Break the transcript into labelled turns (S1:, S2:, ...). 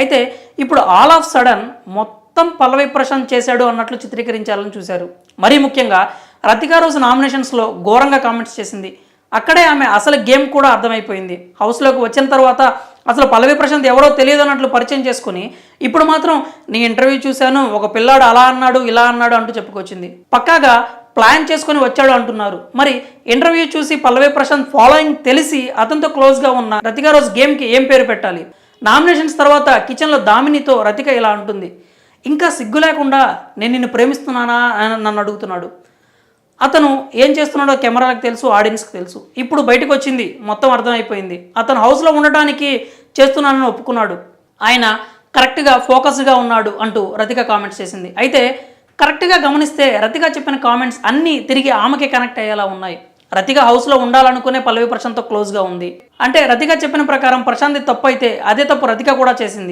S1: అయితే ఇప్పుడు all of sudden మొత్తం పల్లవి ప్రశాంత్ చేశాడు అన్నట్లు చిత్రీకరించాలని చూశారు. మరీ ముఖ్యంగా రతికా రోజు నామినేషన్స్లో ఘోరంగా కామెంట్స్ చేసింది. అక్కడే ఆమె అసలు గేమ్ కూడా అర్థమైపోయింది. హౌస్లోకి వచ్చిన తర్వాత అసలు పల్లవి ప్రశాంత్ ఎవరో తెలియదు అన్నట్లు పరిచయం చేసుకుని ఇప్పుడు మాత్రం నీ ఇంటర్వ్యూ చూశాను, ఒక పిల్లాడు అలా అన్నాడు ఇలా అన్నాడు అంటూ చెప్పుకొచ్చింది. పక్కాగా ప్లాన్ చేసుకుని వచ్చాడు అంటున్నారు. మరి ఇంటర్వ్యూ చూసి పల్లవి ప్రశాంత్ ఫాలోయింగ్ తెలిసి అతనితో క్లోజ్గా ఉన్న రతికా రోజ్ గేమ్కి ఏం పేరు పెట్టాలి? నామినేషన్స్ తర్వాత కిచెన్లో దామినితో రతిక ఇలా అంటుంది, ఇంకా సిగ్గు లేకుండా నేను నిన్ను ప్రేమిస్తున్నానా అని నన్ను అడుగుతున్నాడు. అతను ఏం చేస్తున్నాడో కెమెరాలకు తెలుసు, ఆడియన్స్కి తెలుసు. ఇప్పుడు బయటకు వచ్చింది, మొత్తం అర్థమైపోయింది. అతను హౌస్లో ఉండటానికి చేస్తున్నానని ఒప్పుకున్నాడు. ఆయన కరెక్ట్గా ఫోకస్గా ఉన్నాడు అంటూ రతిక కామెంట్స్ చేసింది. అయితే కరెక్ట్గా గమనిస్తే రతిక చెప్పిన కామెంట్స్ అన్నీ తిరిగి ఆమెకే కనెక్ట్ అయ్యేలా ఉన్నాయి. రతిక హౌస్లో ఉండాలనుకునే పల్లవి ప్రశాంత్తో క్లోజ్గా ఉంది. అంటే రతిక చెప్పిన ప్రకారం ప్రశాంత్ తప్పు అయితే అదే తప్పు రతిక కూడా చేసింది.